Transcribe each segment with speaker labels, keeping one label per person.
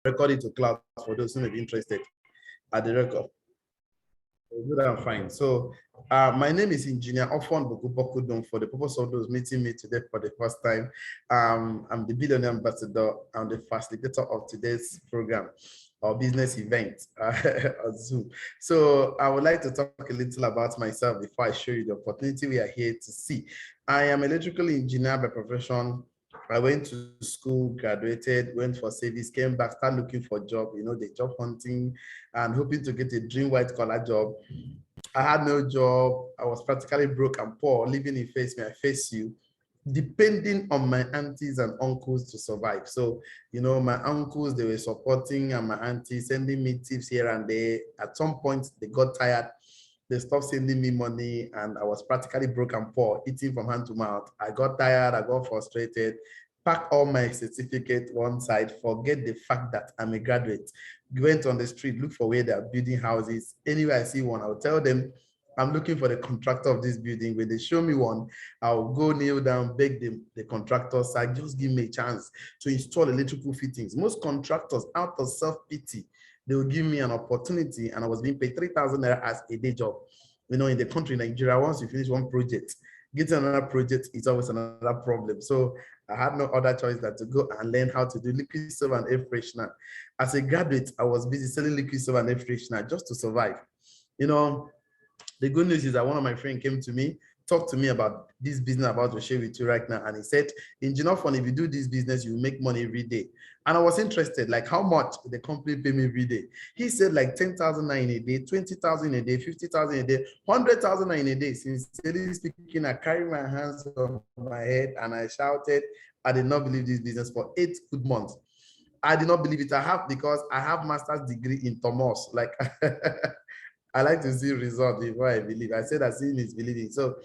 Speaker 1: record it to cloud for those who may be interested at the record. Good and fine. So my name is Engineer Ofon Bokubokudum. For the purpose of those meeting me today for the first time, I'm the billionaire ambassador. I'm the facilitator of today's program or business event on Zoom. So I would like to talk a little about myself before I show you the opportunity we are here to see. I am an electrical engineer by profession. I went to school, graduated, went for service, came back, started looking for a job, the job hunting and hoping to get a dream white collar job. I had no job. I was practically broke and poor, living in face me, I face you, depending on my aunties and uncles to survive. So, my uncles, they were supporting and my aunties sending me tips here and there. At some point, they got tired. They stopped sending me money and I was practically broke and poor, eating from hand to mouth. I got tired, I got frustrated, pack all my certificate one side, forget the fact that I'm a graduate. Went on the street, look for where they're building houses. Anywhere I see one, I'll tell them, I'm looking for the contractor of this building. When they show me one, I'll go kneel down, beg the contractor side, just give me a chance to install electrical fittings. Most contractors, out of self-pity, they will give me an opportunity, and I was being paid 3,000 naira as a day job. In the country, Nigeria, once you finish one project, getting another project is always another problem. So I had no other choice than to go and learn how to do liquid soap and air freshener. As a graduate, I was busy selling liquid soap and air freshener just to survive. The good news is that one of my friends came to me, talked to me about this business I'm about to share with you right now. And he said, Engineer Fun, if you do this business, you make money every day. And I was interested, like how much the company pay me every day. He said like 10,000 in a day, 20,000 a day, 50,000 a day, 100,000 in a day. Sincerely speaking, I carried my hands on my head and I shouted, I did not believe this business for 8 good months. I did not believe it. Because I have master's degree in Thomas. Like I like to see results before I believe. I said that seeing is believing. So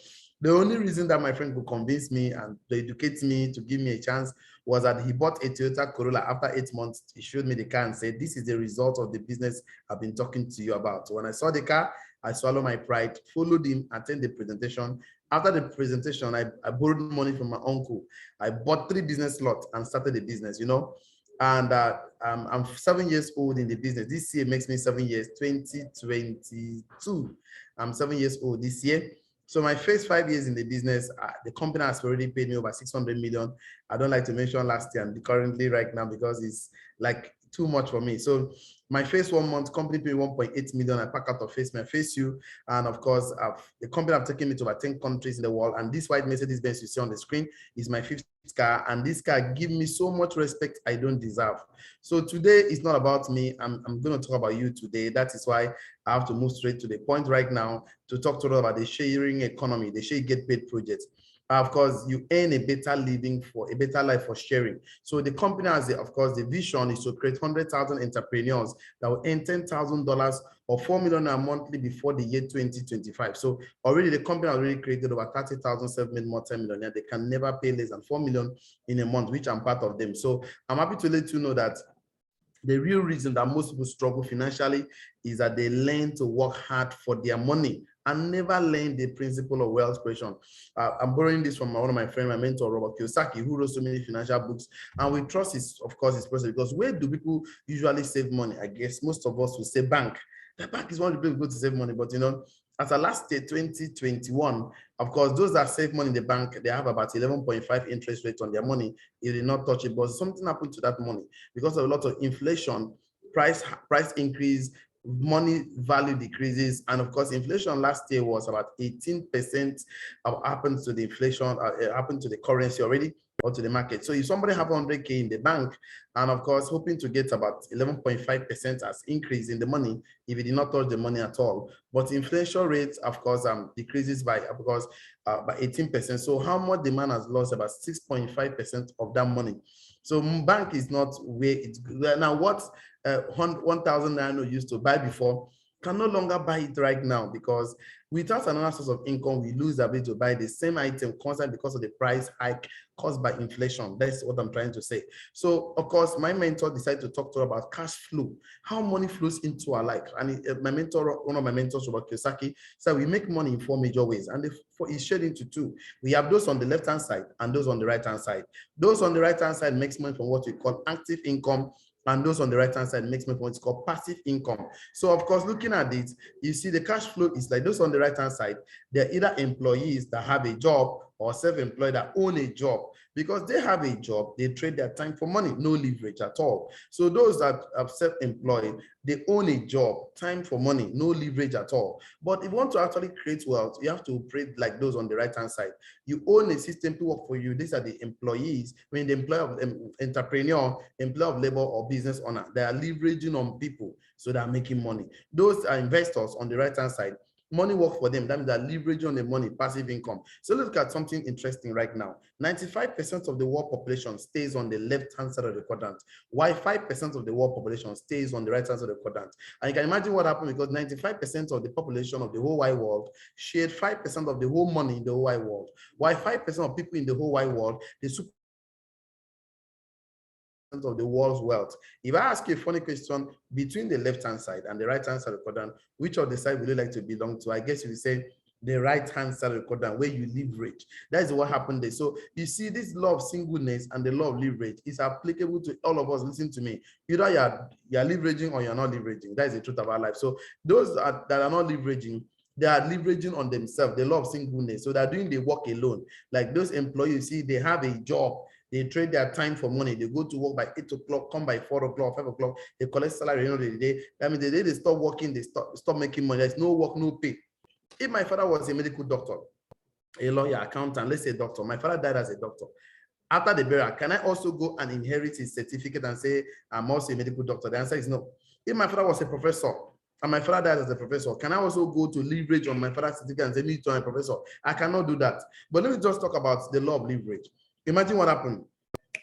Speaker 1: the only reason that my friend could convince me and to educate me, to give me a chance, was that he bought a Toyota Corolla. After 8 months, he showed me the car and said, this is the result of the business I've been talking to you about. So when I saw the car, I swallowed my pride, followed him, attended the presentation. After the presentation, I borrowed money from my uncle. I bought 3 business lots and started the business, And I'm 7 years old in the business. This year makes me 7 years, 2022. I'm 7 years old this year. So my first 5 years in the business, the company has already paid me over 600 million. I don't like to mention last year and currently right now because it's like too much for me. So my first 1 month, company paid 1.8 million. I pack out of face, my face you. And of course, the company have taken me to about 10 countries in the world. And this white Mercedes Benz you see on the screen is my 5th car. And this car gives me so much respect I don't deserve. So today is not about me. I'm going to talk about you today. That is why I have to move straight to the point right now to talk to you about the sharing economy, the share get paid project. Of course, you earn a better living for a better life for sharing. So the company has, of course, the vision is to create 100,000 entrepreneurs that will earn $10,000 or 4 million a monthly before the year 2025. So already the company has already created over 30,000 self-made multi-millionaires. They can never pay less than 4 million in a month, which I'm part of them. So I'm happy to let you know that the real reason that most people struggle financially is that they learn to work hard for their money and never learn the principle of wealth creation. I'm borrowing this from one of my friends, my mentor, Robert Kiyosaki, who wrote so many financial books. And we trust his, of course, his process, because where do people usually save money? I guess most of us will say bank. The bank is one of the people who go to save money, but as of last year, 2021, of course, those that save money in the bank, they have about 11.5 interest rate on their money. It did not touch it, but something happened to that money because of a lot of inflation, price increase, money value decreases, and of course, inflation last year was about 18% happened to the inflation, happened to the currency already, or to the market. So if somebody have 100K in the bank, and of course, hoping to get about 11.5% as increase in the money, if it did not touch the money at all, but inflation rates, of course, decreases by 18%. So how much the man has lost? About 6.5% of that money. So bank is not where it's now. What 1,000 naira used to buy before can no longer buy it right now, because without another source of income, we lose the ability to buy the same item constantly because of the price hike caused by inflation. That's what I'm trying to say. So, of course, my mentor decided to talk to her about cash flow, how money flows into our life. And my mentor, one of my mentors, Robert Kiyosaki, said we make money in 4 major ways, and it's shared into 2. We have those on the left-hand side and those on the right-hand side. Those on the right-hand side makes money from what we call active income, And those on the right-hand side makes me what's called passive income. So of course, looking at it, you see the cash flow is like those on the right-hand side, they're either employees that have a job or self-employed that own a job. Because they have a job, they trade their time for money, no leverage at all. So those that are self-employed, they own a job, time for money, no leverage at all. But if you want to actually create wealth, you have to operate like those on the right-hand side. You own a system to work for you. These are the employees. When the employer of entrepreneur, employer of labor or business owner, they are leveraging on people, so they are making money. Those are investors on the right-hand side. Money work for them. That means they're leveraging on the money, passive income. So look at something interesting right now. 95% of the world population stays on the left-hand side of the quadrant, while 5% of the world population stays on the right-hand side of the quadrant. And you can imagine what happened because 95% of the population of the whole wide world shared 5% of the whole money in the whole wide world, while 5% of people in the whole wide world, they of the world's wealth. If I ask you a funny question between the left-hand side and the right-hand side of the quadrant, which of the side would you like to belong to? I guess you would say the right-hand side of the quadrant where you leverage. That is what happened there. So you see this law of singleness and the law of leverage is applicable to all of us. Listen to me. Either you're leveraging or you're not leveraging. That is the truth of our life. So those that are not leveraging, they are leveraging on themselves, the law of singleness. So they're doing the work alone. Like those employees, see, they have a job. They trade their time for money. They go to work by 8 o'clock, come by 4 o'clock, 5 o'clock. They collect salary at the end of the day. I mean, the day they stop working, they stop making money. There's no work, no pay. If my father was a medical doctor, a lawyer, accountant, let's say a doctor, my father died as a doctor. After the burial, can I also go and inherit his certificate and say, I'm also a medical doctor? The answer is no. If my father was a professor, and my father died as a professor, can I also go to leverage on my father's certificate and say, me too, I'm a professor? I cannot do that. But let me just talk about the law of leverage. Imagine what happened.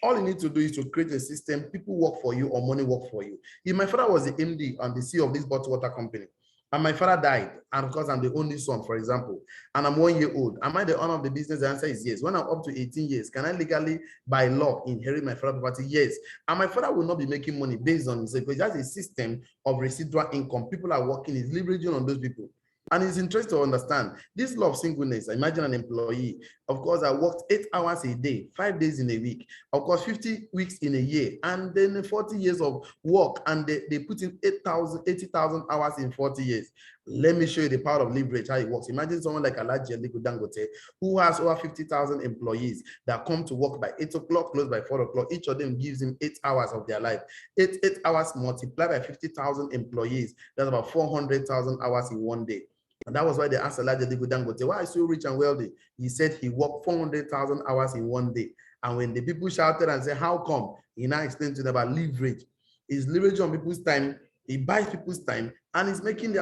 Speaker 1: All you need to do is to create a system, people work for you or money work for you. If my father was the MD and the CEO of this bottled water company, and my father died, and of course I'm the only son, for example, and I'm 1 year old, am I the owner of the business? The answer is yes. When I'm up to 18 years, can I legally, by law, inherit my father's property? Yes. And my father will not be making money based on this, because that's a system of residual income. People are working, is leveraging on those people. And it's interesting to understand this law of singleness. Imagine an employee, of course, I worked 8 hours a day, 5 days in a week, of course, 50 weeks in a year, and then 40 years of work, and they put in 80,000 hours in 40 years. Let me show you the power of leverage, how it works. Imagine someone like Alhaji Aliko Dangote, who has over 50,000 employees that come to work by 8 o'clock, close by 4 o'clock. Each of them gives him 8 hours of their life. 8 hours multiplied by 50,000 employees, that's about 400,000 hours in 1 day. And that was why they asked Alhaji Aliko Dangote, why are you so rich and wealthy? He said he worked 400,000 hours in 1 day. And when the people shouted and said, how come? He now explained to them about leverage. He's leveraging on people's time. He buys people's time and he's making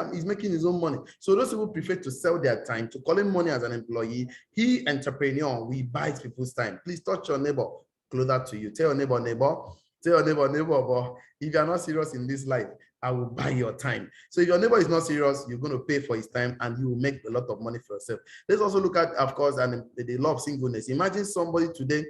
Speaker 1: his own money. So those people prefer to sell their time to collect money as an employee. He, entrepreneur, we buy people's time. Please touch your neighbor closer to you. Tell your neighbor, tell your neighbor, but if you're not serious in this life, I will buy your time. So if your neighbor is not serious, you're going to pay for his time and you will make a lot of money for yourself. Let's also look at, of course, and the law of singleness. Imagine somebody today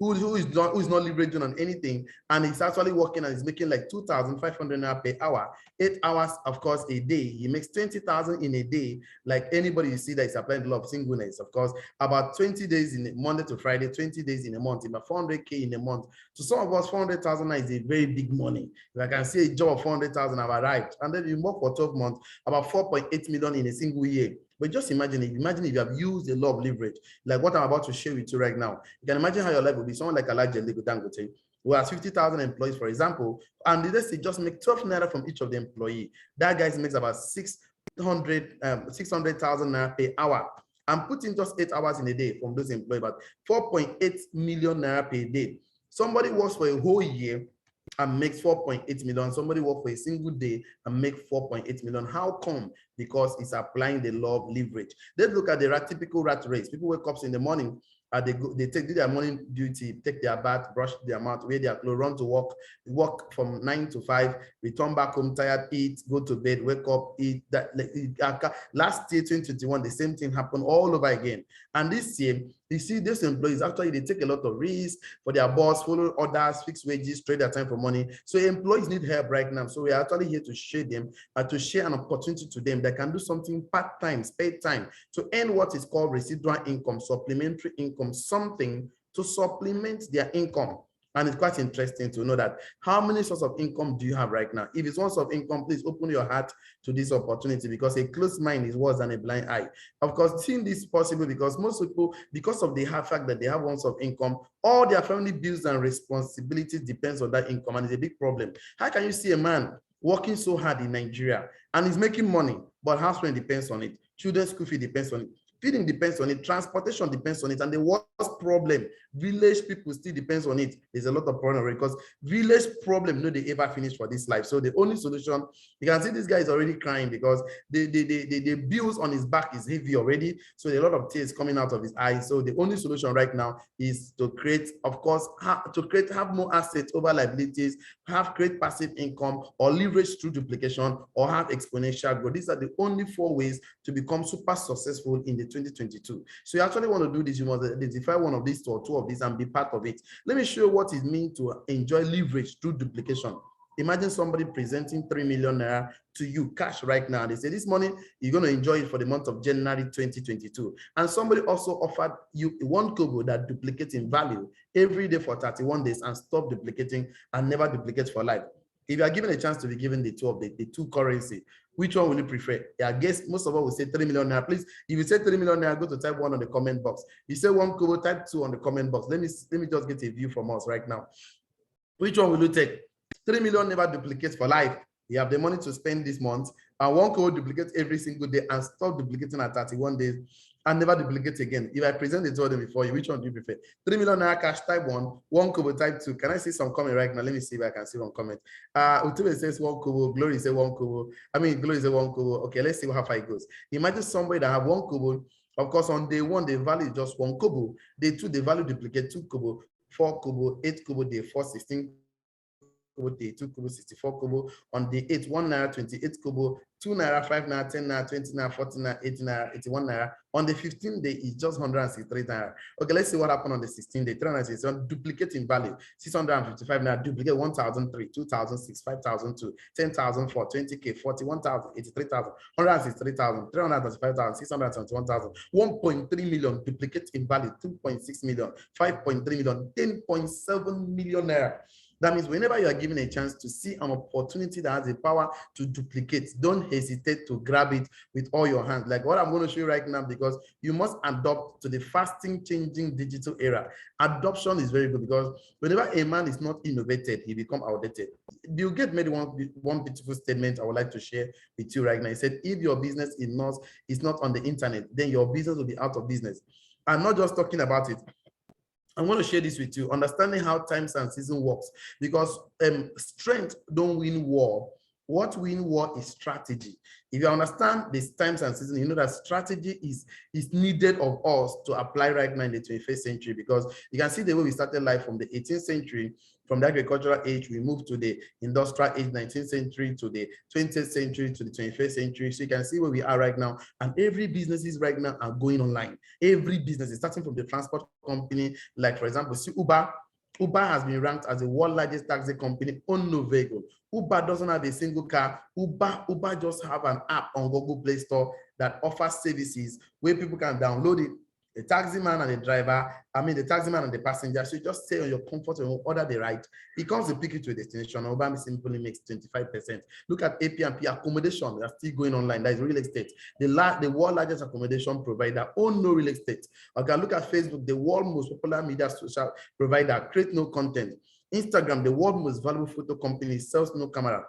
Speaker 1: who is not leveraging on anything, and he's actually working and he's making like 2,500 naira per hour, 8 hours, of course, a day. He makes 20,000 in a day. Like anybody you see that is applying the law of singleness, of course, about 20 days in Monday to Friday, 20 days in a month, about 400K in a month. To some of us, 400,000 is a very big money. If I can see a job of 400,000, I've arrived. And then you work for 12 months, about 4.8 million in a single year. But just imagine if you have used the law of leverage, like what I'm about to share with you right now. You can imagine how your life will be. Someone like Alhaji Aliko Dangote, who has 50,000 employees, for example, and let's say just make 12 naira from each of the employee. That guy makes about 600,000 naira per hour. I'm putting just 8 hours in a day from those employees, about 4.8 million naira per day. Somebody works for a whole year and makes 4.8 million. Somebody work for a single day and make 4.8 million. How come? Because it's applying the law of leverage. Let's look at the typical rat race. People wake up in the morning, do their morning duty, take their bath, brush their mouth, wear their clothes, run to work from 9 to 5, return back home tired, eat, go to bed, wake up, eat. Last year, 2021, the same thing happened all over again. And this year, you see these employees, actually, they take a lot of risks for their boss, follow orders, fix wages, trade their time for money. So employees need help right now. So we are actually here to share them, to share an opportunity to them that can do something part-time, paid time, to earn what is called residual income, supplementary income, something to supplement their income. And it's quite interesting to know that how many sources of income do you have right now? If it's one source of income, please open your heart to this opportunity, because a closed mind is worse than a blind eye. Of course, seeing this possible because most people, because of the fact that they have one source of income, all their family bills and responsibilities depends on that income, and it's a big problem. How can you see a man working so hard in Nigeria and he's making money, but house rent depends on it, children's school fee depends on it, feeding depends on it, transportation depends on it, and the worst problem, village people still depends on it. There's a lot of problem because village problem, no, they ever finish for this life. So the only solution, you can see this guy is already crying because the bills on his back is heavy already. So there are a lot of tears coming out of his eyes. So the only solution right now is to create, of course, have more assets over liabilities, create passive income, or leverage through duplication, or have exponential growth. These are the only 4 ways to become super successful in the 2022. So you actually want to do this, you must identify one of these or 2 of these and be part of it. Let me show you what it means to enjoy leverage through duplication. Imagine somebody presenting 3 million naira to you cash right now. They say this money, you're going to enjoy it for the month of January 2022. And somebody also offered you 1 kobo that duplicates in value every day for 31 days and stop duplicating and never duplicate for life. If you are given a chance to be given the 2 of the 2 currency, which one will you prefer? I guess most of us will say 3 million naira. Please, if you say 3 million naira, go to type 1 on the comment box. You say 1 kobo, type 2 on the comment box. Let me just get a view from us right now. Which one will you take? 3 million never duplicates for life. You have the money to spend this month, and 1 kobo duplicates every single day and stop duplicating at 31 days and never duplicate again. If I present the 2 of them before you, which one do you prefer? 3 million naira cash, type 1, 1 kobo, type 2. Can I see some comment right now? Let me see if I can see one comment. Utube says 1 kobo, Glory says 1 kobo. Glory says 1 kobo. Okay, let's see how far it goes. Imagine somebody that have 1 kobo. Of course, on day 1, the value is just 1 kobo. Day 2, the value duplicate 2 kobo, 4 kobo, 8 kobo, day 4, 16 kobo, day 2 kobo, 64 kobo. On day 8, 1 naira, 28 kobo, 2 naira, 5 naira, 10 naira, 20 naira, 40 naira, 80 naira, 81 naira. On the 15th day, it's just 163 naira. Okay, let's see what happened on the 16th day. 361, duplicate in value. 655 naira, duplicate 1,003, 2,006, 5,002, 10,004, 20K, 41,000, 83,000, 163,000, 335,000, 671,000, 1.3 million, duplicate in value, 2.6 million, 5.3 million, 10.7 million naira. That means whenever you are given a chance to see an opportunity that has the power to duplicate, don't hesitate to grab it with all your hands. Like what I'm going to show you right now, because you must adopt to the fasting changing digital era. Adoption is very good because whenever a man is not innovated, he becomes outdated. Bill Gates made one beautiful statement I would like to share with you right now. He said, if your business is not on the internet, then your business will be out of business. I'm not just talking about it. I want to share this with you, understanding how times and season works, because strength don't win war. What win war is strategy. If you understand these times and season, you know that strategy is needed of us to apply right now in the 21st century, because you can see the way we started life from the 18th century. From the agricultural age, we moved to the industrial age, 19th century, to the 20th century, to the 21st century. So you can see where we are right now. And every businesses right now are going online. Every business is starting from the transport company. Like, for example, see Uber. Uber has been ranked as the world's largest taxi company on no vehicle. Uber doesn't have a single car. Uber just have an app on Google Play Store that offers services where people can download it. The taximan and the driver, the taximan and the passenger, so you just stay on your comfort and order the ride. It comes to pick you to a destination. Uber simply makes 25%. Look at AP&P accommodation. They are still going online. That is real estate. The world largest accommodation provider own no real estate. Okay, look at Facebook, the world most popular media social provider, create no content. Instagram, the world most valuable photo company, sells no camera.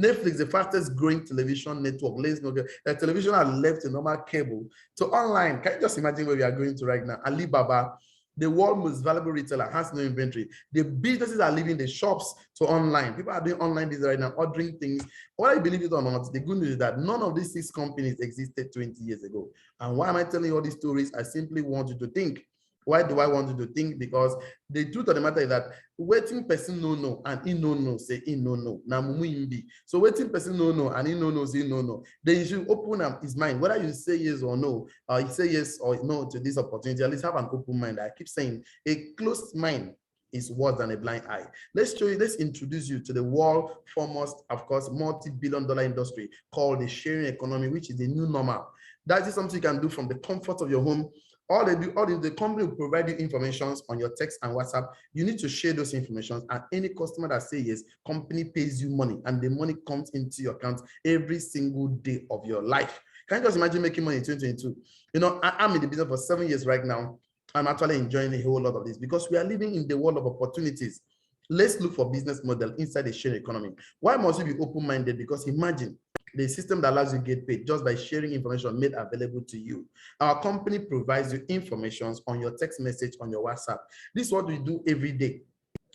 Speaker 1: Netflix, the fastest growing television network. The television has left a normal cable to online. Can you just imagine where we are going to right now? Alibaba, the world most valuable retailer, has no inventory. The businesses are leaving the shops to online. People are doing online business right now, ordering things. Whether you believe it or not, the good news is that none of these 6 companies existed 20 years ago. And why am I telling you all these stories? I simply want you to think. Why do I want you to think? Because the truth of the matter is that waiting person no and he no say he no. Now so waiting person no and he no say no. Then you should open up his mind. Whether you say yes or no, or you say yes or no to this opportunity, at least have an open mind. I keep saying a closed mind is worse than a blind eye. Let's introduce you to the world foremost, of course, multi-billion-dollar industry called the sharing economy, which is the new normal. That is something you can do from the comfort of your home, All they do, the company will provide you information on your text and WhatsApp. You need to share those information, and any customer that says yes, company pays you money, and the money comes into your account every single day of your life. Can you just imagine making money in 2022? You know, I'm in the business for 7 years right now. I'm actually enjoying a whole lot of this because we are living in the world of opportunities. Let's look for business model inside the sharing economy. Why must you be open-minded? Because imagine the system that allows you to get paid just by sharing information made available to you. Our company provides you information on your text message, on your WhatsApp. This is what we do every day.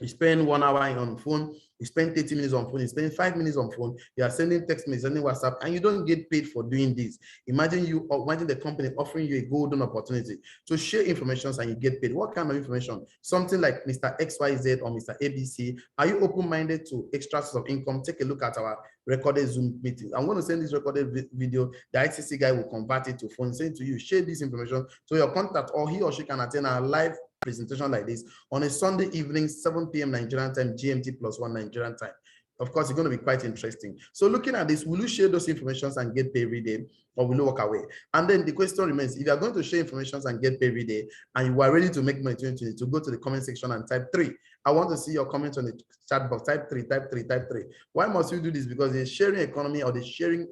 Speaker 1: You spend 1 hour on the phone, you spend 30 minutes on phone, you spend 5 minutes on phone, you are sending text messages, sending WhatsApp, and you don't get paid for doing this. Imagine the company offering you a golden opportunity to share information and you get paid. What kind of information? Something like Mr. XYZ or Mr. ABC. Are you open-minded to extra source of income? Take a look at our recorded Zoom meeting. I'm going to send this recorded video. The ICC guy will convert it to phone, send to you, share this information so your contact or he or she can attend our live presentation like this on a Sunday evening, 7 p.m. Nigerian time, GMT +1 Nigerian time. Of course, it's going to be quite interesting. So looking at this, will you share those informations and get paid every day, or will you walk away? And then the question remains, if you are going to share informations and get paid every day, and you are ready to make money in 2020, to go to the comment section and type 3. I want to see your comment on the chat box. Type 3, type 3, type 3. Why must you do this? Because the sharing economy or the sharing,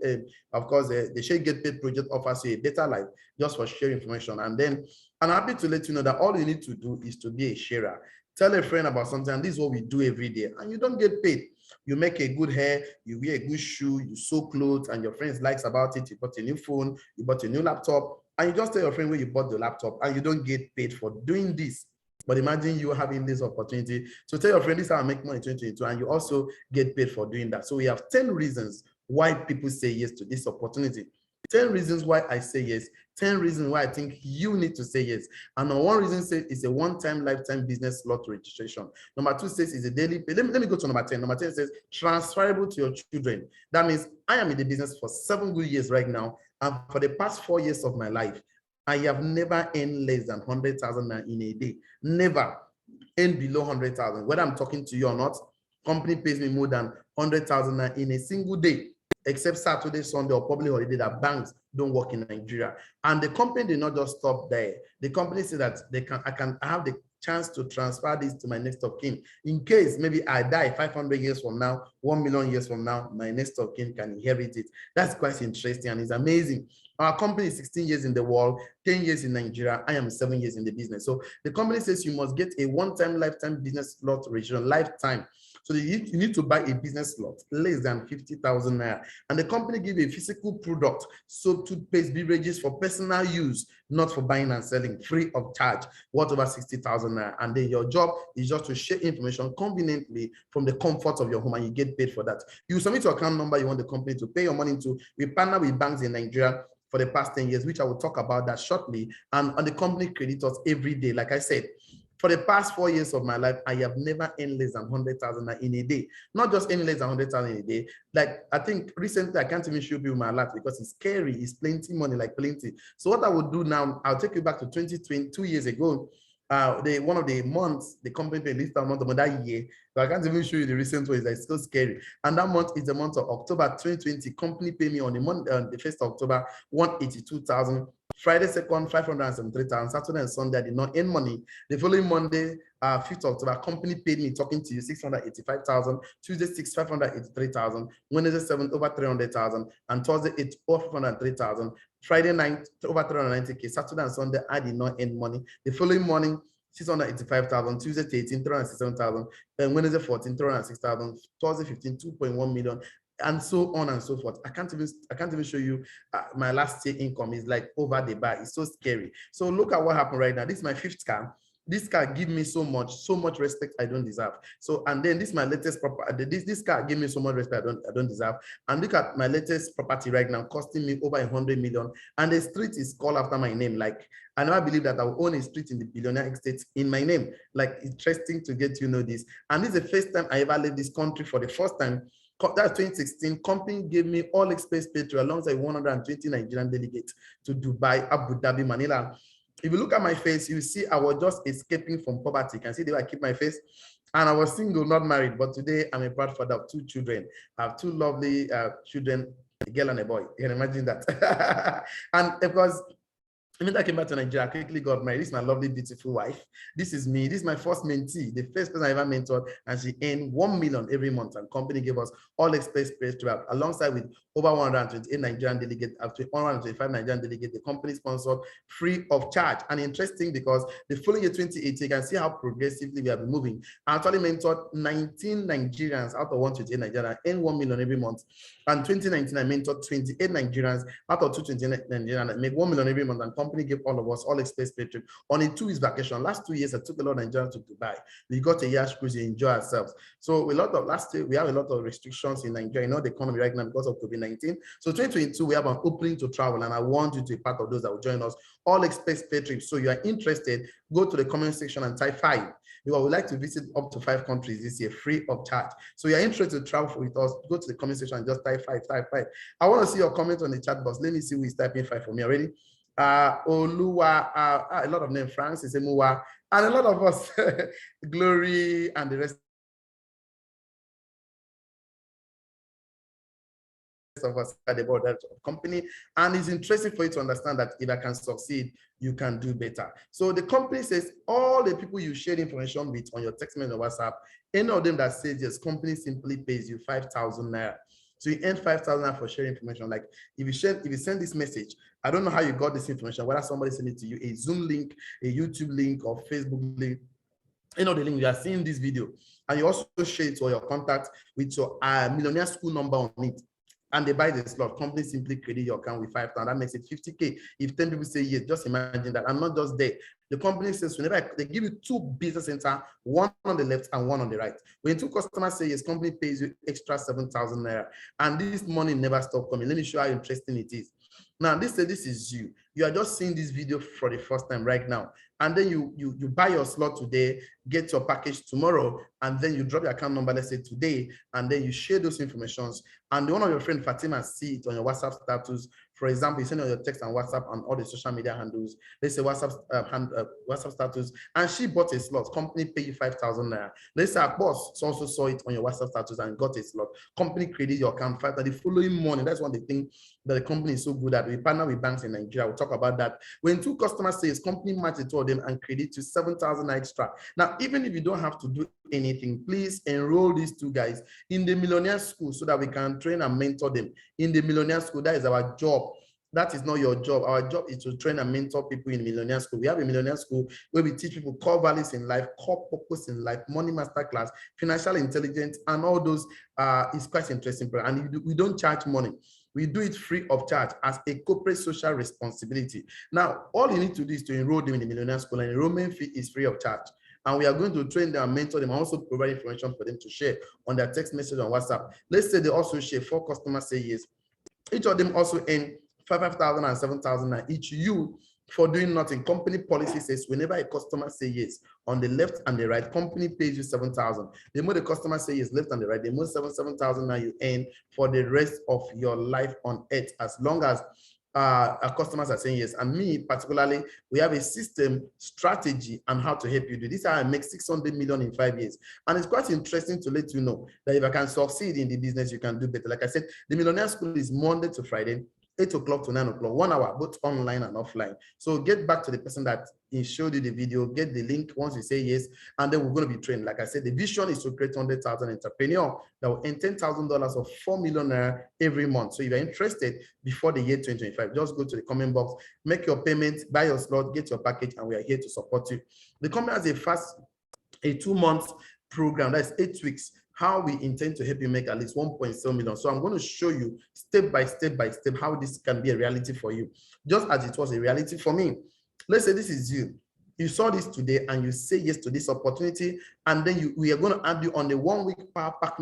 Speaker 1: of course, the Share Get Paid project offers you a better life just for sharing information. And then I'm happy to let you know that all you need to do is to be a sharer. Tell a friend about something, and this is what we do every day, and you don't get paid. You make a good hair, you wear a good shoe, you sew clothes, and your friends likes about it. You bought a new phone, you bought a new laptop, and you just tell your friend where you bought the laptop, and you don't get paid for doing this. But imagine you having this opportunity. So tell your friend, this is how I make money in 2022, and you also get paid for doing that. So we have 10 reasons why people say yes to this opportunity. 10 reasons why I say yes, 10 reasons why I think you need to say yes. And one reason says it's a one-time lifetime business slot registration. Number 2 says it's a daily pay. Let me go to number 10. Number 10 says transferable to your children. That means I am in the business for 7 good years right now. And for the past 4 years of my life, I have never earned less than 100,000 in a day. Never earned below 100,000. Whether I'm talking to you or not, company pays me more than 100,000 in a single day, except Saturday, Sunday, or public holiday that banks don't work in Nigeria. And the company did not just stop there. The company said that I have the chance to transfer this to my next of kin. In case maybe I die 500 years from now, 1 million years from now, my next of kin can inherit it. That's quite interesting and it's amazing. Our company is 16 years in the world, 10 years in Nigeria. I am 7 years in the business. So the company says you must get a one-time lifetime business slot registration, lifetime. So you need to buy a business slot less than 50,000 naira. And the company gives a physical product, soap, toothpaste, beverages for personal use, not for buying and selling, free of charge, worth over 60,000 naira. And then your job is just to share information conveniently from the comfort of your home, and you get paid for that. You submit your account number you want the company to pay your money to. We partner with banks in Nigeria for the past 10 years, which I will talk about that shortly. And the company credits us every day. Like I said, for the past 4 years of my life, I have never earned less than 100,000 in a day. Not just any less than 100,000 in a day. Like, I think recently, I can't even show you my life because it's scary. It's plenty money, like plenty. So what I would do now, I'll take you back to 2020, 2 years ago. One of the months, the company paid this month of that year. So I can't even show you the recent one. It's like so scary. And that month is the month of October 2020. Company paid me on the month, the 1st of October, 182,000. Friday 2nd, 573,000. Saturday and Sunday, I did not earn money. The following Monday, 5th of October, company paid me talking to you 685,000. Tuesday 6th, 583,000. Wednesday 7th, over 300,000. And Thursday 8th, over 503,000. Friday 9th, over 390K. Saturday and Sunday, I did not earn money. The following morning, 685,000. Tuesday 18, 367,000. Then Wednesday 14, 306,000. Thursday 15, 2.1 million. And so on and so forth. I can't even show you my last year income is like over the bar. It's so scary. So look at what happened right now. This is my 5th car. This car give me so much respect I don't deserve. So, and then this is my latest property. This car give me so much respect I don't deserve. And look at my latest property right now, costing me over 100 million. And the street is called after my name. Like, I never believe that I will own a street in the billionaire estate in my name. Like, interesting to get you know this. And this is the first time I ever left this country for the first time. That's 2016. Company gave me all expense paid to alongside 120 Nigerian delegates to Dubai, Abu Dhabi, Manila. If you look at my face, you see I was just escaping from poverty. You can see the way I keep my face. And I was single, not married. But today I'm a proud father of 2 children. I have 2 lovely children, a girl and a boy. You can imagine that. And of course, Even I came back to Nigeria, I quickly got married. This is my lovely, beautiful wife. This is me. This is my first mentee, the first person I ever mentored, and she earned 1 million every month. And company gave us all expense paid throughout, alongside with over 128 Nigerian delegates, up to 125 Nigerian delegates. The company sponsored free of charge. And interesting because the following year, 2018, you can see how progressively we have been moving. I actually mentored 19 Nigerians out of 128 Nigerians, earned 1 million every month. And 2019, I mentored 28 Nigerians out of 228 Nigerians that make 1 million every month. And company gave all of us all expense paid trip on a 2 weeks vacation. Last 2 years, I took a lot of Nigerians to Dubai. We got a yacht cruise, we enjoy ourselves. So a lot of last year, we have a lot of restrictions in Nigeria, the economy right now because of COVID-19. So 2022, we have an opening to travel, and I want you to be part of those that will join us. All expense paid trips. So you are interested, go to the comment section and type 5. Because we'd like to visit up to 5 countries this year, free of charge. So you're interested to travel with us, go to the comment section and just type 5, type 5. I want to see your comment on the chat box. Let me see who is typing 5 for me already. Oluwa, a lot of names, Francis, Emuwa, and a lot of us, Glory, and the rest of us at the board of company. And it's interesting for you to understand that if I can succeed, you can do better. So the company says all the people you share information with on your text message or WhatsApp, any of them that says yes, company simply pays you 5,000 naira. So you earn 5,000 naira for sharing information. Like if you send this message, I don't know how you got this information, whether somebody sent it to you, a Zoom link, a YouTube link, or Facebook link. The link, you are seeing this video, and you also share it to your contact with your millionaire school number on it. And they buy the slot. Company simply credit your account with 5,000. That makes it 50K. If 10 people say yes, just imagine that. I'm not just there. The company says whenever they give you 2 business centers, one on the left and one on the right. When 2 customers say yes, company pays you extra 7,000 naira. And this money never stops coming. Let me show you how interesting it is. Now, this is you. You are just seeing this video for the first time right now. And then you buy your slot today, get your package tomorrow, and then you drop your account number, let's say today, and then you share those informations. And one of your friend Fatima see it on your WhatsApp status. For example, you send on your text and WhatsApp and all the social media handles. Let's say WhatsApp status, and she bought a slot. Company pay you 5,000 naira. Let's say our boss also saw it on your WhatsApp status and got a slot. Company credit your account 5,000 the following morning. That's one of the things that the company is so good at. We partner with banks in Nigeria. We'll talk about that. When 2 customers say company match the 2 of them and credit to 7,000 extra. Now, even if you don't have to do anything, please enroll these 2 guys in the millionaire school so that we can train and mentor them in the millionaire school. That is our job. That is not your job. Our job is to train and mentor people in millionaire school. We have a millionaire school where we teach people core values in life, core purpose in life, money masterclass, financial intelligence, and all those. Is quite interesting. And we don't charge money. We do it free of charge as a corporate social responsibility. Now, all you need to do is to enroll them in the millionaire school, and enrollment fee is free of charge. And we are going to train them and mentor them and also provide information for them to share on their text message on WhatsApp. Let's say they also share 4 customers say yes. Each of them also earn 5,000 and 7,000 each. You for doing nothing. Company policy says whenever a customer say yes on the left and the right, company pays you 7,000. The more the customer say yes left and the right, the more 7,000 now you earn for the rest of your life on earth, as long as our customers are saying yes. And me particularly, we have a system, strategy, and how to help you do this. Is how I make 600 million in 5 years. And it's quite interesting to let you know that if I can succeed in the business, you can do better. Like I said, the millionaire school is Monday to Friday, 8 o'clock to 9 o'clock, 1 hour, both online and offline. So get back to the person that showed you the video, get the link once you say yes, and then we're going to be trained. Like I said, the vision is to create 100,000 entrepreneur that will earn $10,000 or 4 million every month. So if you're interested before the year 2025, just go to the comment box, make your payment, buy your slot, get your package, and we are here to support you. The company has a 2-month program, that's 8 weeks, how we intend to help you make at least 1.7 million. So I'm going to show you step by step how this can be a reality for you, just as it was a reality for me. Let's say this is you. You saw this today and you say yes to this opportunity, and then we are going to add you on the 1-week Power Pack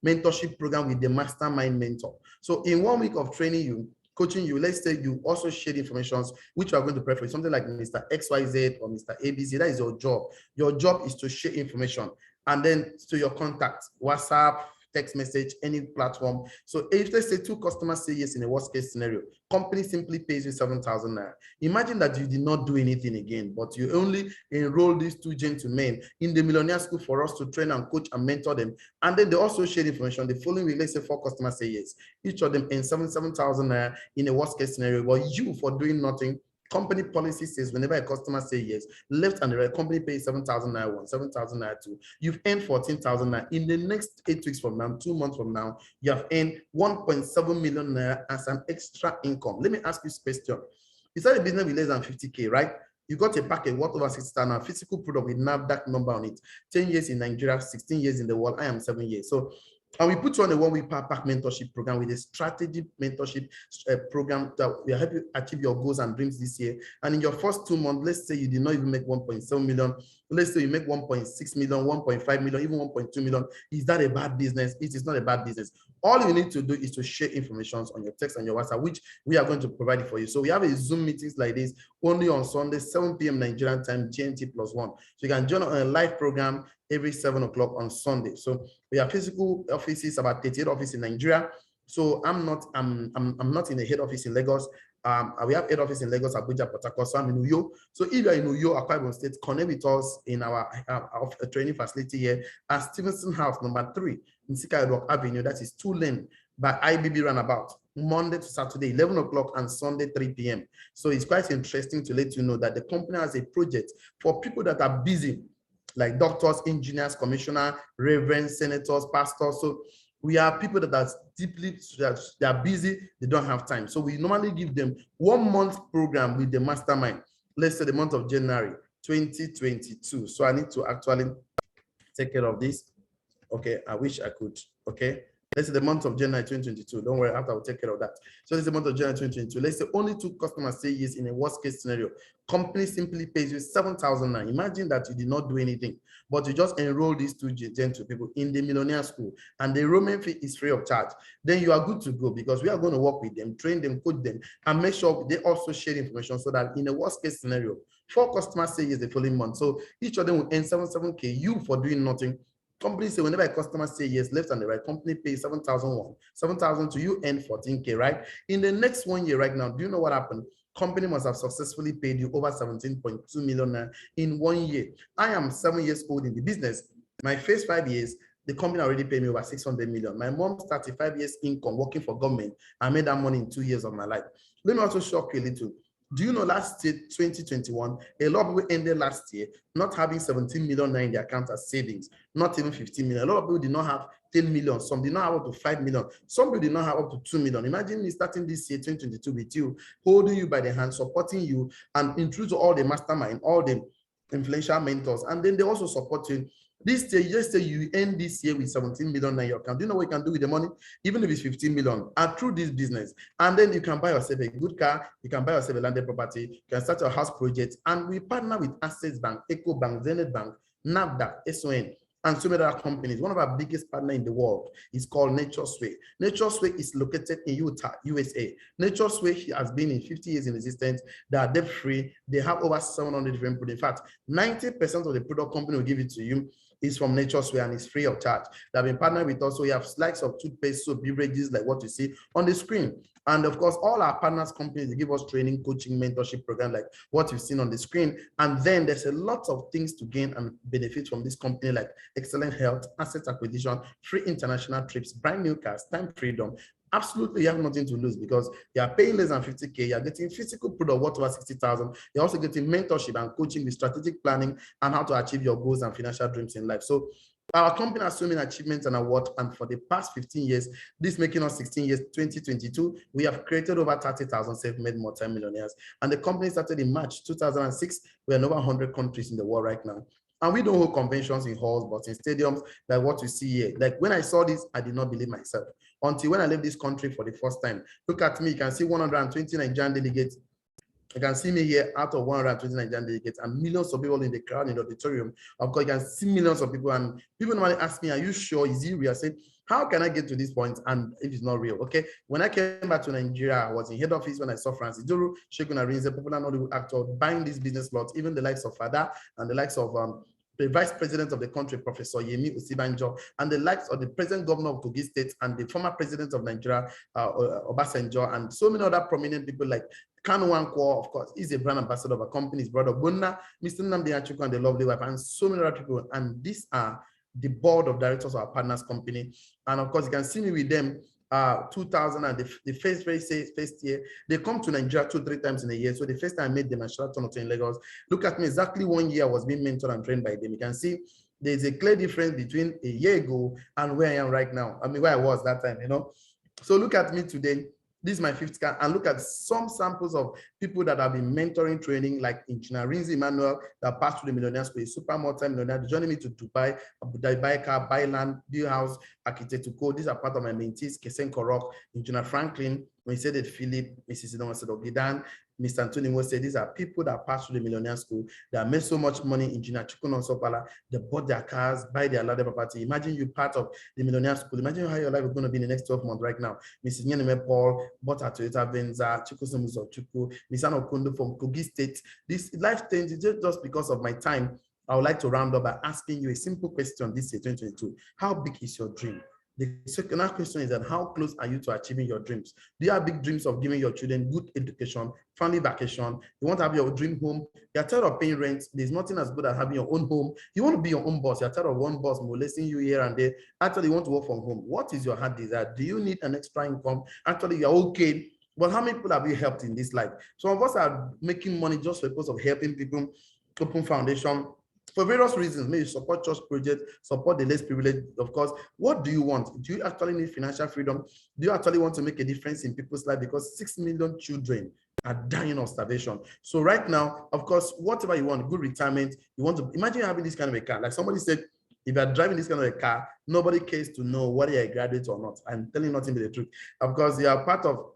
Speaker 1: mentorship program with the Mastermind Mentor. So in 1 week of training you, coaching you, let's say you also share the information which you are going to prefer, something like Mr. XYZ or Mr. ABC. That is your job. Your job is to share information, and then to your contacts, WhatsApp, text message, any platform. So if let's say 2 customers say yes in a worst case scenario, company simply pays you 7,000 naira. Imagine that you did not do anything again, but you only enroll these 2 gentlemen in the millionaire school for us to train and coach and mentor them. And then they also share information. The following week, let's say 4 customers say yes. Each of them earns 7,000 naira in a worst case scenario. But you, for doing nothing, Company policy says whenever a customer says yes, left and the right, company pays 7,000 naira 1, 7,000 naira 2. You've earned 14,000 naira. In the next 8 weeks from now, 2 months from now, you have earned 1.7 million naira as an extra income. Let me ask you this question. You started a business with less than 50K, right? You got a package worth over 60,000, physical product with NAFDAC number on it. 10 years in Nigeria, 16 years in the world. I am 7 years. So, and we put you on a 1-week power pack mentorship program with a strategic mentorship program that will help you achieve your goals and dreams this year. And in your first 2 months, let's say you did not even make 1.7 million. Let's say you make 1.6 million, 1.5 million, even 1.2 million. Is that a bad business? It is not a bad business. All you need to do is to share information on your text and your WhatsApp, which we are going to provide it for you. So we have a Zoom meetings like this only on Sunday, 7 p.m. Nigerian time, GMT +1. So you can join on a live program every 7 o'clock on Sunday. So we have physical offices, about 38 offices in Nigeria. So I'm not in the head office in Lagos. We have head office in Lagos, Abuja, Port Harcourt. So I'm in Uyo. So if you're in Uyo, Akwa Ibom State, connect with us in our training facility here at Stevenson House, number 3, in Sika Rock Avenue. That is 2 lane by IBB Roundabout, Monday to Saturday, 11 o'clock, and Sunday, 3 p.m. So it's quite interesting to let you know that the company has a project for people that are busy, like doctors, engineers, commissioner, reverends, senators, pastors. So we have people that are they are busy, they don't have time. So we normally give them 1 month program with the mastermind. Let's say the month of January 2022. So I need to actually take care of this. Okay, I wish I could. Okay, let's say the month of January 2022. Don't worry, after I will take care of that. So this is the month of January 2022. Let's say only 2 customers say yes in a worst case scenario. Company simply pays you 7,000 naira. Imagine that you did not do anything, but you just enroll these 2 gentle people in the millionaire school, and the enrollment fee is free of charge. Then you are good to go, because we are going to work with them, train them, coach them, and make sure they also share information so that in a worst case scenario, 4 customers say yes the following month. So each of them will earn 7,700. You for doing nothing. Company say whenever a customer say yes, left and the right, company pays 7,001, 7,000 to you, and 14K, right? In the next 1 year right now, do you know what happened? Company must have successfully paid you over 17.2 million in 1 year. I am 7 years old in the business. My first 5 years, the company already paid me over 600 million. My mom's 35 years income working for government. I made that money in 2 years of my life. Let me also shock you a little. Do you know last year, 2021, a lot of people ended last year not having 17 million in their account as savings, not even 15 million. A lot of people did not have 10 million. Some did not have up to 5 million. Some people did not have up to 2 million. Imagine me starting this year, 2022, with you, holding you by the hand, supporting you, and introduce all the mastermind, all the influential mentors, and then they also support you. This year, just say you end this year with 17 million in your account. Do you know what you can do with the money? Even if it's 15 million, and through this business, and then you can buy yourself a good car, you can buy yourself a landed property, you can start your house project, and we partner with Access Bank, Eco Bank, Zenith Bank, NAFDAC, SON, and so many other companies. One of our biggest partners in the world is called Nature's Way. Nature's Way is located in Utah, USA. Nature's Way has been in 50 years in existence. They are debt-free. They have over 700 different products. In fact, 90% of the product company will give it to you is from Nature's Way, and it's free of charge. They've been partnered with us. So we have likes of toothpaste, soap, beverages, like what you see on the screen. And of course, all our partners companies, they give us training, coaching, mentorship program, like what you've seen on the screen. And then there's a lot of things to gain and benefit from this company, like excellent health, asset acquisition, free international trips, brand new cars, time freedom. Absolutely, you have nothing to lose, because you are paying less than 50K. You're getting physical product worth over 60,000. You're also getting mentorship and coaching with strategic planning and how to achieve your goals and financial dreams in life. So our company has so many achievements and awards, and for the past 15 years, this making us 16 years, 2022, we have created over 30,000 self-made multimillionaires. And the company started in March 2006. We're in over 100 countries in the world right now. And we don't hold conventions in halls, but in stadiums, like what you see here. Like when I saw this, I did not believe myself. Until when I left this country for the first time. Look at me, you can see 120 Nigerian delegates. You can see me here out of 120 Nigerian delegates, and millions of people in the crowd in the auditorium. Of course, you can see millions of people, and people normally ask me, are you sure? Is it real? I said, how can I get to this point and if it's not real? Okay, when I came back to Nigeria, I was in head office when I saw Francis Duru, Sheikh Narinze, a popular Nollywood actor, buying these business lots, even the likes of Fada and the likes of the vice president of the country, Professor Yemi Osibanjo, and the likes of the present governor of Kogi State and the former president of Nigeria, Obasanjo, and so many other prominent people like Kanu Wankwo, of course, is a brand ambassador of a company, his brother Bunna, Mr. Nnamdi Achukwu, and the lovely wife, and so many other people. And these are the board of directors of our partners company. And of course, you can see me with them 2000 and the first year, they come to Nigeria 2-3 times in a year. So the first time I met them at Sheraton Hotel in Lagos, look at me, exactly 1 year I was being mentored and trained by them. You can see there's a clear difference between a year ago and where I am right now. I mean, where I was that time, you know. So look at me today. This is my 5th car, and look at some samples of people that have been mentoring training, like Engineer Rinzi Emmanuel, that passed through the Millionaire School, a super multi-millionaire, joining me to Dubai, buy a car, buy land, build house, architect to code. These are part of my mentees, Kesen Korok, Engineer Franklin, we said that Philip, Mrs. Idon said Ogidan, Mr. Antonio said these are people that passed through the Millionaire School, that made so much money. Engineer Chukwunon Sopala, they bought their cars, buy their landed property. Imagine you part of the Millionaire School. Imagine how your life is going to be in the next 12 months right now. Mrs. Nyeneme Paul bought her Toyota Venza, Chukwusomuzo Chukwu, Mr. Okundo from Kogi State. This life changes just because of my time. I would like to round up by asking you a simple question this year, 2022. How big is your dream? The second question is that how close are you to achieving your dreams? Do you have big dreams of giving your children good education, family vacation? You want to have your dream home? You're tired of paying rent. There's nothing as good as having your own home. You want to be your own boss. You're tired of one boss molesting you here and there. Actually, you want to work from home. What is your heart desire? Do you need an extra income? Actually, you're okay. But how many people have you helped in this life? Some of us are making money just for the purpose of helping people, open foundation, for various reasons. Maybe support church projects, support the less privileged, of course. What do you want? Do you actually need financial freedom? Do you actually want to make a difference in people's life? Because 6 million children are dying of starvation. So right now, of course, whatever you want, good retirement, you want to imagine having this kind of a car. Like somebody said, if you're driving this kind of a car, nobody cares to know whether you're a graduate or not. I'm telling nothing but the truth. Of course, you are part of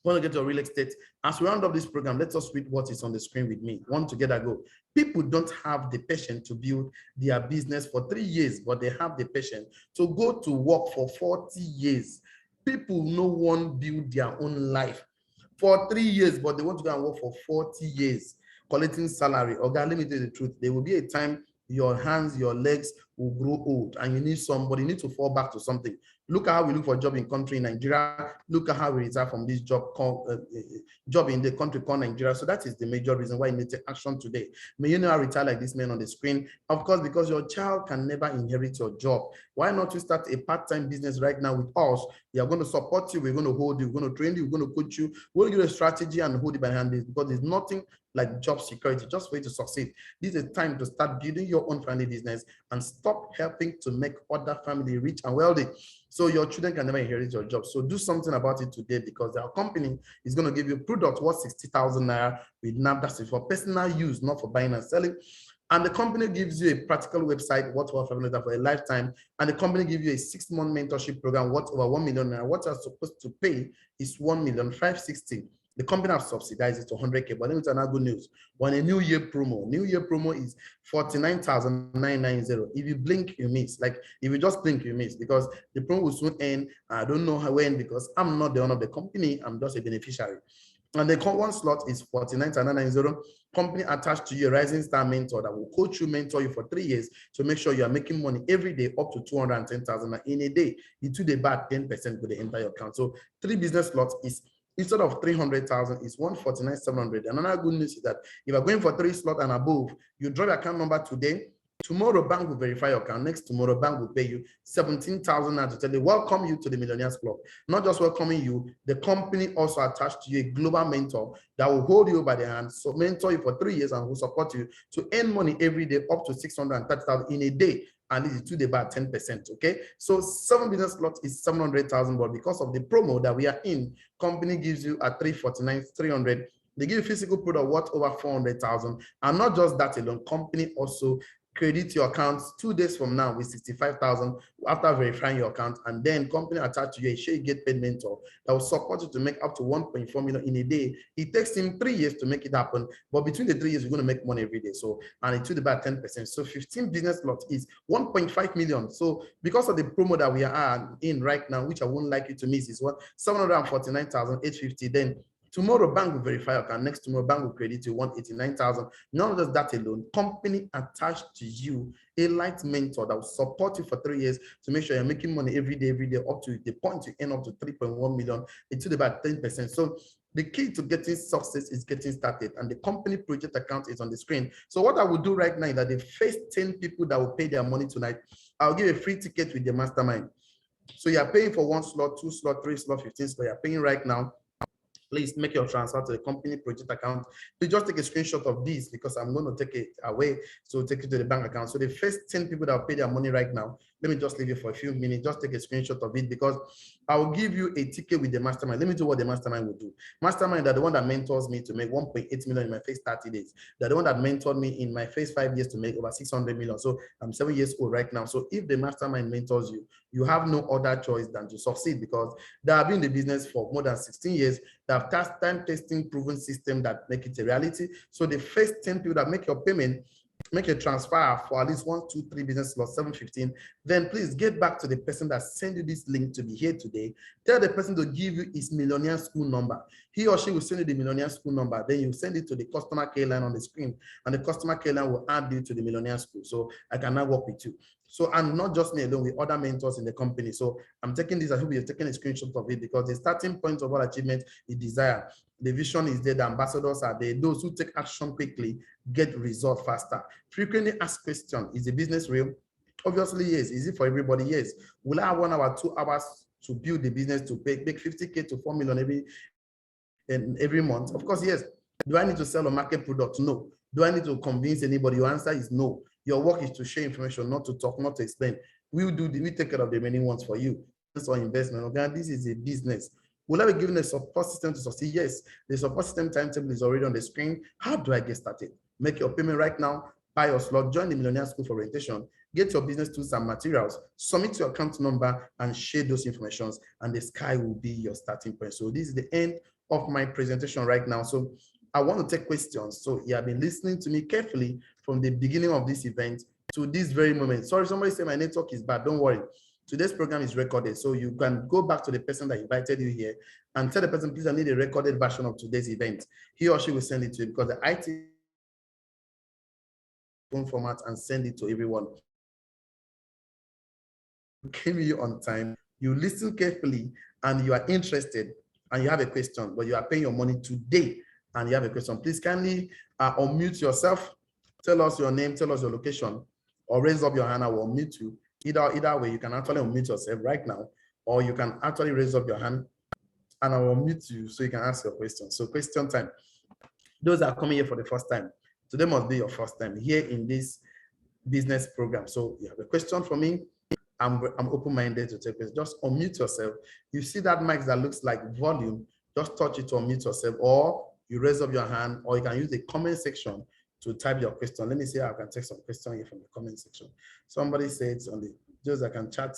Speaker 1: want to get to real estate. As we round up this program, let us read what is on the screen with me. One together go. People don't have the patience to build their business for 3 years, but they have the patience to go to work for 40 years. People no one build their own life for 3 years, but they want to go and work for 40 years, collecting salary. Okay, let me tell you the truth. There will be a time your hands, your legs will grow old and you need somebody, you need to fall back to something. Look at how we look for a job in country in Nigeria. Look at how we retire from this job in the country called Nigeria. So that is the major reason why you need to take action today. May you never retire like this man on the screen. Of course, because your child can never inherit your job. Why not you start a part-time business right now with us? We are going to support you. We're going to hold you. We're going to train you. We're going to coach you. We'll give you a strategy and hold you by hand, because there's nothing like job security just for you to succeed. This is time to start building your own family business and stop helping to make other family rich and wealthy, so your children can never inherit your job. So do something about it today, because our company is going to give you a product worth 60,000 naira with NAFDAC for personal use, not for buying and selling. And the company gives you a practical website worth over 500 for a lifetime. And the company gives you a 6-month mentorship program worth over 1 million naira. What you're supposed to pay is 1,560,000. The company has subsidized it to 100K. But let me tell you another good news. On a new year promo is 49,990. If you blink, you miss. Like if you just blink, you miss, because the promo will soon end. I don't know how when, because I'm not the owner of the company. I'm just a beneficiary. And the one slot is 49,990. Company attached to you, a rising star mentor that will coach you, mentor you for 3 years to make sure you are making money every day up to 210,000 in a day. You do the bad 10% with the entire account. So 3 business slots is, instead of 300,000, is 149,700. Another good news is that if you're going for 3 slots and above, you draw your account number today. Tomorrow, bank will verify your account. Next tomorrow, bank will pay you 17,000 to tell you, welcome you to the Millionaires Club. Not just welcoming you, the company also attached to you a global mentor that will hold you by the hand, so mentor you for 3 years and will support you to earn money every day up to 630,000 in a day. And it is to the about 10%. Okay, so 7 business slots is 700,000, but because of the promo that we are in, company gives you a 349,300. They give you physical product worth over 400,000, and not just that alone. Company also credit your account 2 days from now with 65,000 after verifying your account, and then company attached to you a share get paid mentor that will support you to make up to 1.4 million in a day. It takes him 3 years to make it happen, but between the 3 years, you're going to make money every day. So, and it should be about 10%. So 15 business lots is 1.5 million. So because of the promo that we are in right now, which I wouldn't like you to miss, is what 749,850. Then tomorrow, bank will verify your account. Next tomorrow, bank will credit you 189,000. Not just that alone, company attached to you a light mentor that will support you for 3 years to make sure you're making money every day, up to the point you end up to 3.1 million. It's about 10%. So the key to getting success is getting started, and the company project account is on the screen. So what I will do right now is that the first 10 people that will pay their money tonight, I'll give a free ticket with the mastermind. So you're paying for 1 slot, 2 slot, 3 slot, 15 slot. You're paying right now. Please make your transfer to the company project account. Please just take a screenshot of this because I'm going to take it away. So take it to the bank account. So the first 10 people that will pay their money right now, let me just leave it for a few minutes. Just take a screenshot of it because I will give you a ticket with the mastermind. Let me do what the mastermind will do. Mastermind are the one that mentors me to make 1.8 million in my first 30 days. They're the one that mentored me in my first 5 years to make over 600 million. So I'm 7 years old right now. So if the mastermind mentors you, you have no other choice than to succeed because they have been in the business for more than 16 years. They have time testing proven system that make it a reality. So the first 10 people that make your payment, make a transfer for at least 1, 2, 3 business slots, 715, then please get back to the person that sent you this link to be here today. Tell the person to give you his millionaire school number. He or she will send you the millionaire school number. Then you send it to the customer care line on the screen, and the customer care line will add you to the millionaire school. So I can now work with you. So, and not just me alone, with other mentors in the company. So I'm taking this, I hope you're taking a screenshot of it because the starting point of all achievement is desire. The vision is there, the ambassadors are there. Those who take action quickly get results faster. Frequently asked question, is the business real? Obviously, yes. Is it for everybody? Yes. Will I have 1 hour, 2 hours to build the business to make 50K to 4 million every month? Of course, yes. Do I need to sell a market product? No. Do I need to convince anybody? Your answer is no. Your work is to share information, not to talk, not to explain. We take care of the remaining ones for you. Or investment. Okay, this is a business. Will I be given a support system to succeed? Yes. The support system timetable is already on the screen. How do I get started? Make your payment right now. Buy your slot. Join the Millionaire School for Orientation. Get your business tools and materials. Submit your account number and share those informations. And the sky will be your starting point. So this is the end of my presentation right now. So I want to take questions. So you have been listening to me carefully from the beginning of this event to this very moment. Sorry, somebody said my network is bad. Don't worry. Today's program is recorded. So you can go back to the person that invited you here and tell the person, please, I need a recorded version of today's event. He or she will send it to you because the IT format and send it to everyone. Came here on time, you listen carefully and you are interested and you have a question, but you are paying your money today and you have a question. Please kindly unmute yourself. Tell us your name, tell us your location, or raise up your hand. I will unmute you. Either way, you can actually unmute yourself right now, or you can actually raise up your hand and I will unmute you so you can ask your question. So question time. Those that are coming here for the first time, today must be your first time here in this business program. So you have a question for me. I'm open-minded to take it. Just unmute yourself. You see that mic that looks like volume, just touch it to unmute yourself, or you raise up your hand, or you can use the comment section to type your question. Let me see how I can take some question here from the comment section. Somebody said on those that can chat,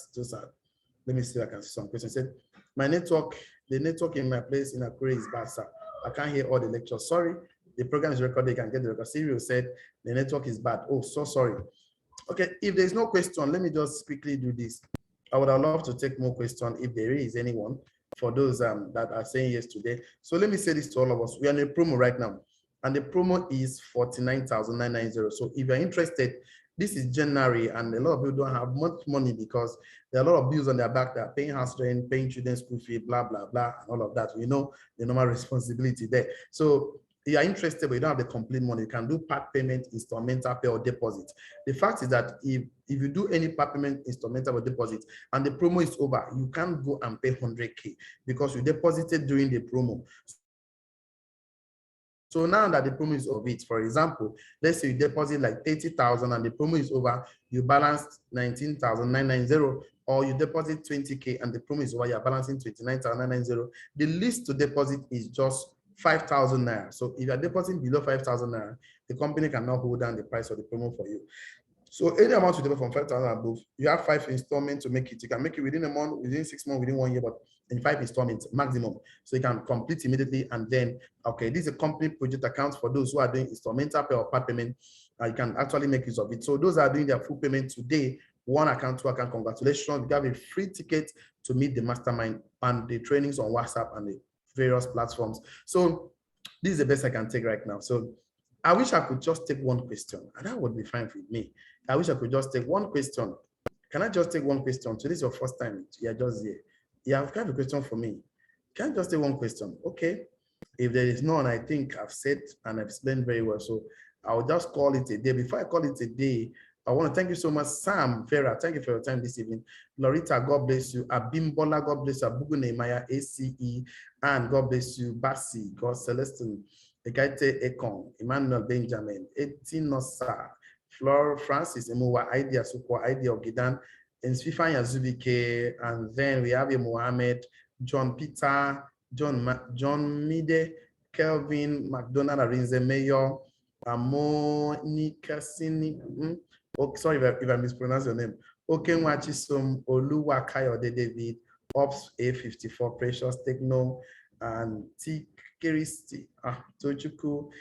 Speaker 1: let me see if I can see some questions. Said, my network, the network in my place in Akure is bad, sir. I can't hear all the lectures. Sorry, the program is recorded. You can get the record. Cyril said the network is bad. Oh, so sorry. Okay, if there's no question, let me just quickly do this. I would have loved to take more questions if there is anyone for those that are saying yes today. So let me say this to all of us. We are in a promo right now, and the promo is 49,990. So if you're interested, this is January, and a lot of people don't have much money because there are a lot of bills on their back. They're paying house rent, paying children's school fee, blah, blah, blah, and all of that. We know the normal responsibility there. So you are interested, but you don't have the complete money, you can do part payment, instrumental pay, or deposit. The fact is that if you do any part payment, instrumental, or deposit, and the promo is over, you can't go and pay 100K because you deposited during the promo. So now that the promo is over, for example, let's say you deposit like 30,000 and the promo is over, you balance 19,990, or you deposit 20K and the promo is over, you're balancing 29,990. The least to deposit is just 5,000 naira. So if you're depositing below 5,000 naira, the company cannot hold down the price of the promo for you. So any amount you deposit from 5,000 above, you have 5 installments to make it. You can make it within a month, within 6 months, within 1 year, but in 5 installments maximum. So you can complete immediately. And then, okay, this is a company project account for those who are doing instrumental pay or part payment. You can actually make use of it. So those are doing their full payment today, 1 account, 2 account, congratulations. You have a free ticket to meet the mastermind and the trainings on WhatsApp and the various platforms. So this is the best I can take right now. So I wish I could just take one question, and that would be fine with me. I wish I could just take one question. Can I just take one question? So this is your first time. You're just here. You have a question for me. Can I just take one question? Okay. If there is none, I think I've said and I've explained very well. So I'll just call it a day. Before I call it a day, I want to thank you so much, Sam Farah. Thank you for your time this evening. Lorita, God bless you. Abimbola, God bless you. Abugu Nehemiah, ACE, and God bless you. Basi, God Celestine, Ekaite Ekon, Emmanuel Benjamin, Etinosa, Flor Francis, Emuwa, Idea Sukwa, Idea Ogidan, and Sfifan Yazubike, and then we have Mohammed, John Peter, John Mide, Kelvin, McDonald, Arinze Mayor, Monica Sini. Oh, sorry if I mispronounce your name. Okenwachisom Oluwakayode David, Ops A54, Precious Techno, and T. Kiristi, Tochuku,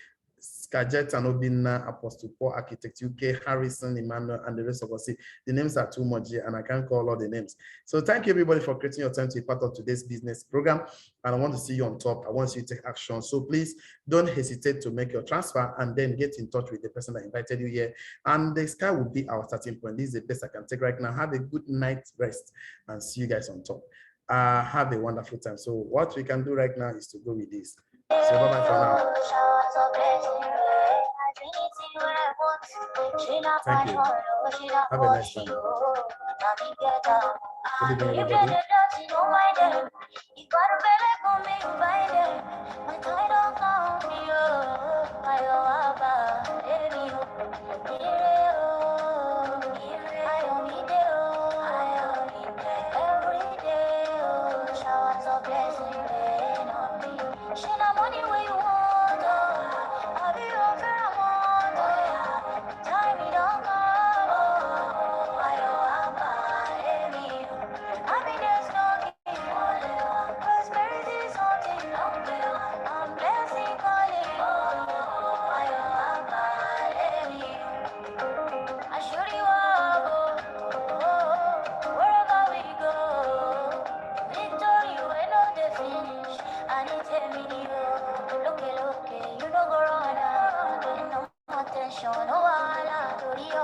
Speaker 1: Skajet and Obina, Apostle Paul Architect, UK, Harrison, Emmanuel, and the rest of us. See, the names are too much here, and I can't call all the names. So thank you, everybody, for creating your time to be part of today's business program. And I want to see you on top. I want you to take action. So please don't hesitate to make your transfer and then get in touch with the person that invited you here. And the sky will be our starting point. This is the best I can take right now. Have a good night's rest and see you guys on top. Have a wonderful time. So what we can do right now is to go with this. So bye-bye for now. Thank you. Have a nice time. Good evening, everybody.